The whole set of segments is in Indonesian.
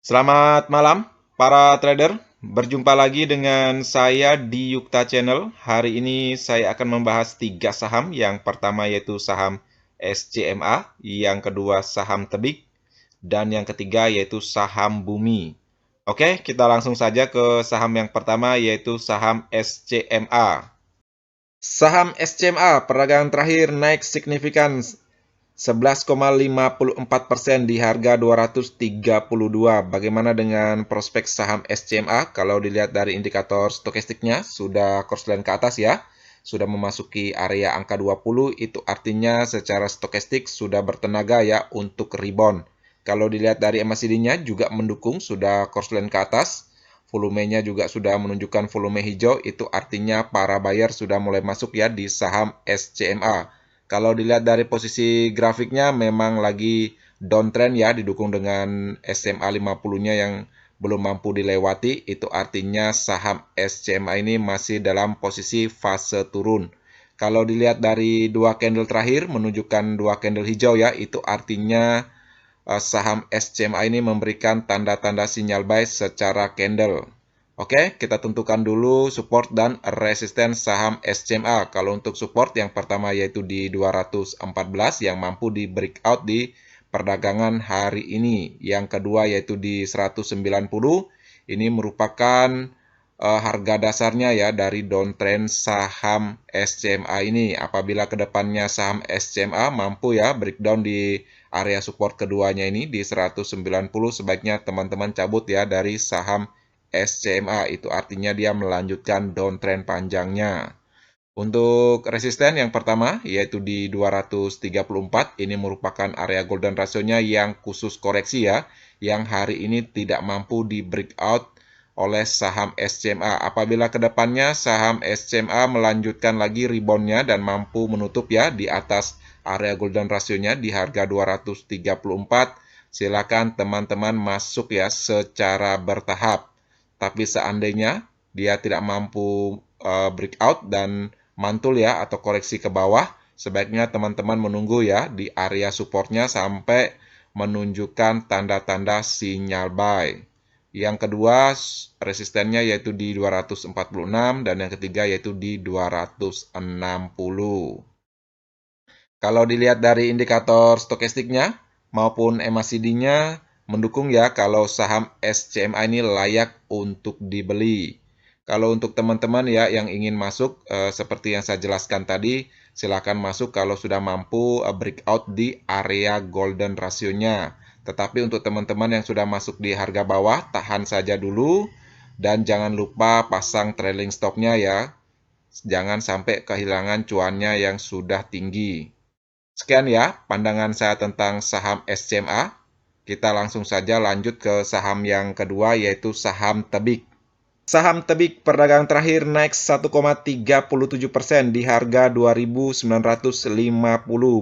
Selamat malam, para trader. Berjumpa lagi dengan saya di Yukta Channel. Hari ini saya akan membahas 3 saham. Yang pertama yaitu saham SCMA, yang kedua saham Tebik, dan yang ketiga yaitu saham Bumi. Oke, kita langsung saja ke saham yang pertama yaitu saham SCMA. Saham SCMA perdagangan terakhir naik signifikan 11,54% di harga 232. Bagaimana dengan prospek saham SCMA? Kalau dilihat dari indikator stokastiknya, sudah korslen ke atas ya. Sudah memasuki area angka 20, itu artinya secara stokastik sudah bertenaga ya untuk rebound. Kalau dilihat dari MACD-nya juga mendukung, sudah korslen ke atas. Volumenya juga sudah menunjukkan volume hijau, itu artinya para buyer sudah mulai masuk ya di saham SCMA. Kalau dilihat dari posisi grafiknya memang lagi downtrend ya, didukung dengan SMA 50-nya yang belum mampu dilewati, itu artinya saham SCMA ini masih dalam posisi fase turun. Kalau dilihat dari dua candle terakhir menunjukkan dua candle hijau ya, itu artinya saham SCMA ini memberikan tanda-tanda sinyal buy secara candle. Oke, kita tentukan dulu support dan resisten saham SCMA. Kalau untuk support yang pertama yaitu di 214 yang mampu di breakout di perdagangan hari ini. Yang kedua yaitu di 190. Ini merupakan harga dasarnya ya dari downtrend saham SCMA ini. Apabila kedepannya saham SCMA mampu ya breakdown di area support keduanya ini di 190, sebaiknya teman-teman cabut ya dari saham SCMA. Itu artinya dia melanjutkan downtrend panjangnya. Untuk resisten yang pertama yaitu di 234, ini merupakan area golden ratio-nya yang khusus koreksi ya, yang hari ini tidak mampu di breakout oleh saham SCMA. Apabila kedepannya saham SCMA melanjutkan lagi rebound-nya dan mampu menutup ya di atas area golden ratio-nya di harga 234, silakan teman-teman masuk ya secara bertahap. Tapi seandainya dia tidak mampu breakout dan mantul ya atau koreksi ke bawah, sebaiknya teman-teman menunggu ya di area supportnya sampai menunjukkan tanda-tanda sinyal buy. Yang kedua resistennya yaitu di 246 dan yang ketiga yaitu di 260. Kalau dilihat dari indikator stokastiknya maupun MACD-nya mendukung ya kalau saham SCMA ini layak untuk dibeli. Kalau untuk teman-teman ya yang ingin masuk seperti yang saya jelaskan tadi, silakan masuk kalau sudah mampu breakout di area golden ratio-nya. Tetapi untuk teman-teman yang sudah masuk di harga bawah, tahan saja dulu dan jangan lupa pasang trailing stop-nya ya. Jangan sampai kehilangan cuannya yang sudah tinggi. Sekian ya pandangan saya tentang saham SCMA. Kita langsung saja lanjut ke saham yang kedua yaitu saham Tebik. Saham Tebik perdagangan terakhir naik 1,37% di harga 2.950.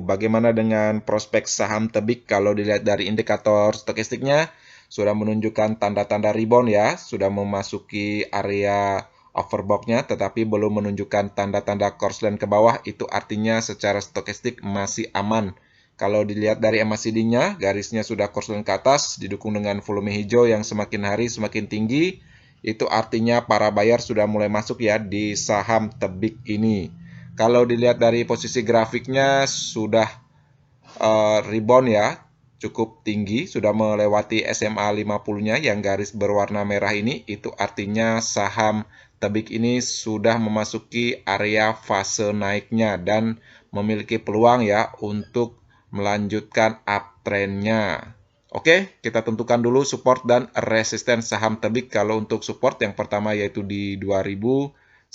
Bagaimana dengan prospek saham Tebik kalau dilihat dari indikator stokastiknya? Sudah menunjukkan tanda-tanda rebound ya, sudah memasuki area overbought-nya tetapi belum menunjukkan tanda-tanda korslen ke bawah, itu artinya secara stokastik masih aman. Kalau dilihat dari MACD-nya, garisnya sudah korslen ke atas, didukung dengan volume hijau yang semakin hari semakin tinggi, itu artinya para buyer sudah mulai masuk ya di saham Tebik ini. Kalau dilihat dari posisi grafiknya sudah rebound ya, cukup tinggi, sudah melewati SMA 50-nya yang garis berwarna merah ini, itu artinya saham Tebik ini sudah memasuki area fase naiknya dan memiliki peluang ya untuk melanjutkan uptrend-nya. Oke, kita tentukan dulu support dan resisten saham Tebik. Kalau untuk support yang pertama yaitu di 2.920,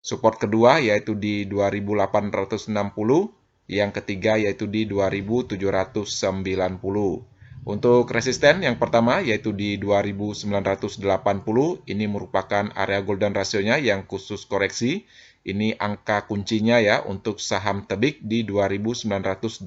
support kedua yaitu di 2.860, yang ketiga yaitu di 2.790. Untuk resisten yang pertama yaitu di 2.980, ini merupakan area golden ratio-nya yang khusus koreksi. Ini angka kuncinya ya untuk saham Tebik di 2.980.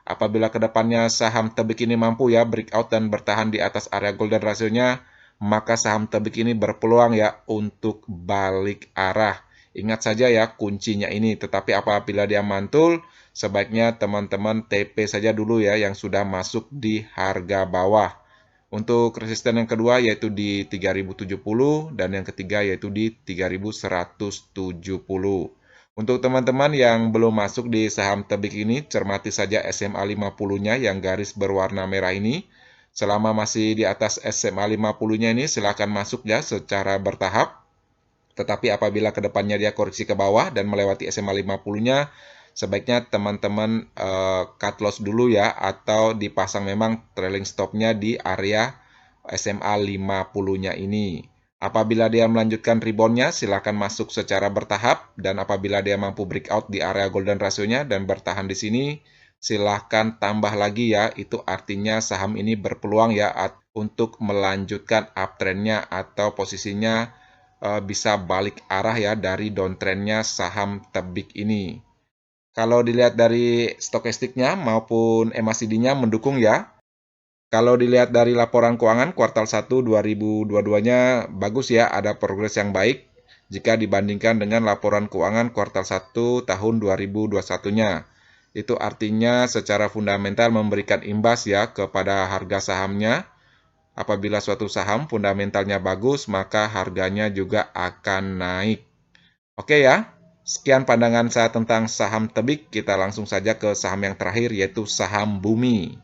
Apabila kedepannya saham Tebik ini mampu ya breakout dan bertahan di atas area golden ratio-nya, maka saham Tebik ini berpeluang ya untuk balik arah. Ingat saja ya kuncinya ini, tetapi apabila dia mantul, sebaiknya teman-teman TP saja dulu ya yang sudah masuk di harga bawah. Untuk resisten yang kedua yaitu di 3070 dan yang ketiga yaitu di 3170. Untuk teman-teman yang belum masuk di saham tebik ini, cermati saja SMA 50-nya yang garis berwarna merah ini. Selama masih di atas SMA 50-nya ini, silakan masuk ya secara bertahap. Tetapi apabila kedepannya dia koreksi ke bawah dan melewati SMA 50-nya, sebaiknya teman-teman cut loss dulu ya, atau dipasang memang trailing stopnya di area SMA 50-nya ini. Apabila dia melanjutkan reboundnya, silakan masuk secara bertahap, dan apabila dia mampu breakout di area golden ratio-nya dan bertahan di sini, silahkan tambah lagi ya, itu artinya saham ini berpeluang ya untuk melanjutkan uptrendnya atau posisinya bisa balik arah ya dari downtrendnya saham tebik ini. Kalau dilihat dari stokastiknya maupun MACD-nya mendukung ya. Kalau dilihat dari laporan keuangan kuartal 1 2022-nya bagus ya, ada progres yang baik jika dibandingkan dengan laporan keuangan kuartal 1 tahun 2021-nya. Itu artinya secara fundamental memberikan imbas ya kepada harga sahamnya. Apabila suatu saham fundamentalnya bagus, maka harganya juga akan naik. Oke ya, sekian pandangan saya tentang saham tebik. Kita langsung saja ke saham yang terakhir, yaitu saham Bumi.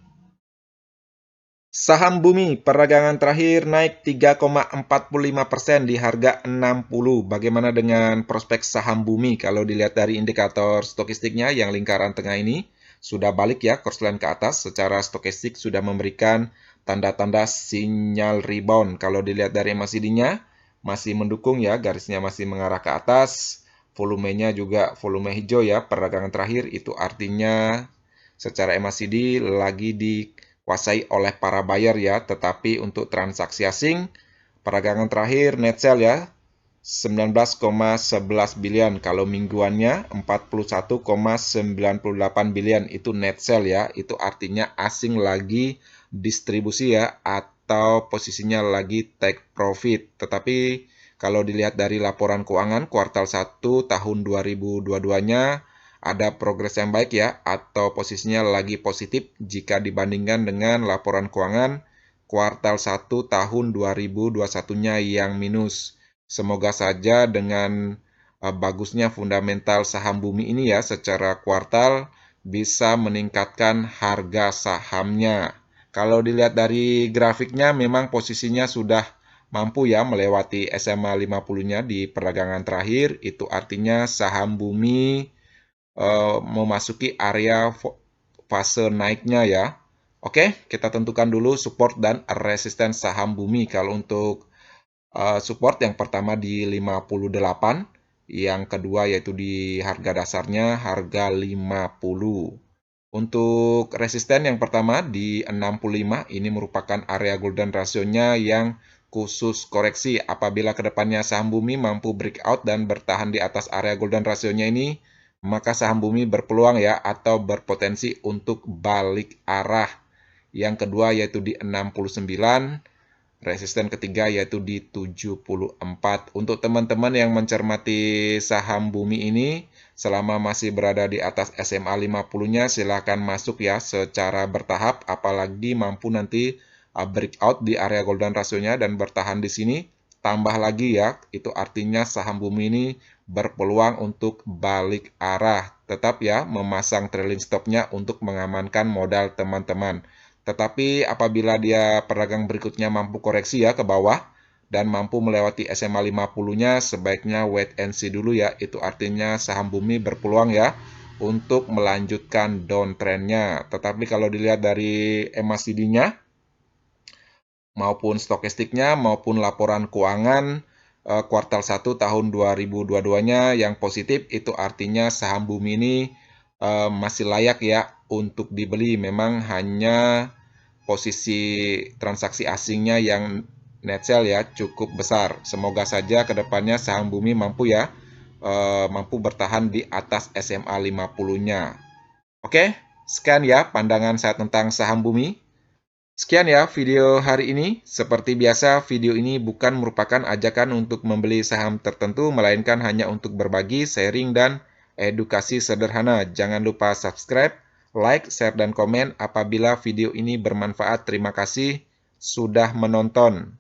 Saham Bumi, peragangan terakhir naik 3,45% di harga 60. Bagaimana dengan prospek saham Bumi? Kalau dilihat dari indikator stokistiknya yang lingkaran tengah ini, sudah balik ya korslen ke atas. Secara stokistik sudah memberikan tanda-tanda sinyal rebound. Kalau dilihat dari MACD-nya, masih mendukung ya, garisnya masih mengarah ke atas. Volumenya juga volume hijau ya, peragangan terakhir. Itu artinya secara MACD lagi dikuasai oleh para buyer ya, tetapi untuk transaksi asing, peragangan terakhir net sell ya, 19,11 billion. Kalau mingguannya 41,98 billion itu net sell ya. Itu artinya asing lagi distribusi ya, atau posisinya lagi take profit. Tetapi kalau dilihat dari laporan keuangan kuartal 1 tahun 2022-nya ada progres yang baik ya, atau posisinya lagi positif jika dibandingkan dengan laporan keuangan kuartal 1 tahun 2021-nya yang minus. Semoga saja dengan bagusnya fundamental saham Bumi ini ya secara kuartal bisa meningkatkan harga sahamnya. Kalau dilihat dari grafiknya memang posisinya sudah mampu ya melewati SMA 50-nya di perdagangan terakhir. Itu artinya saham Bumi memasuki area fase naiknya ya. Oke, kita tentukan dulu support dan resisten saham Bumi. Kalau untuk support yang pertama di 58, yang kedua yaitu di harga dasarnya harga 50. Untuk resisten yang pertama di 65, ini merupakan area golden ratio-nya yang khusus koreksi. Apabila kedepannya saham Bumi mampu breakout dan bertahan di atas area golden ratio-nya ini, maka saham Bumi berpeluang ya atau berpotensi untuk balik arah. Yang kedua yaitu di 69, resisten ketiga yaitu di 74. Untuk teman-teman yang mencermati saham Bumi ini, selama masih berada di atas SMA 50-nya, silahkan masuk ya secara bertahap, apalagi mampu nanti breakout di area golden ratio-nya dan bertahan di sini. Tambah lagi ya, itu artinya saham Bumi ini berpeluang untuk balik arah. Tetap ya, memasang trailing stop-nya untuk mengamankan modal teman-teman. Tetapi apabila dia pedagang berikutnya mampu koreksi ya ke bawah dan mampu melewati SMA 50-nya, sebaiknya wait and see dulu ya. Itu artinya saham Bumi berpeluang ya untuk melanjutkan downtrend-nya. Tetapi kalau dilihat dari MACD-nya maupun stokastiknya maupun laporan keuangan kuartal 1 tahun 2022-nya yang positif, itu artinya saham Bumi ini masih layak ya untuk dibeli. Memang hanya posisi transaksi asingnya yang net sell ya cukup besar. Semoga saja kedepannya saham Bumi mampu ya mampu bertahan di atas SMA 50-nya. Oke, sekian ya pandangan saya tentang saham Bumi. Sekian ya video hari ini. Seperti biasa, video ini bukan merupakan ajakan untuk membeli saham tertentu, melainkan hanya untuk berbagi, sharing, dan edukasi sederhana. Jangan lupa subscribe, like, share, dan komen apabila video ini bermanfaat. Terima kasih sudah menonton.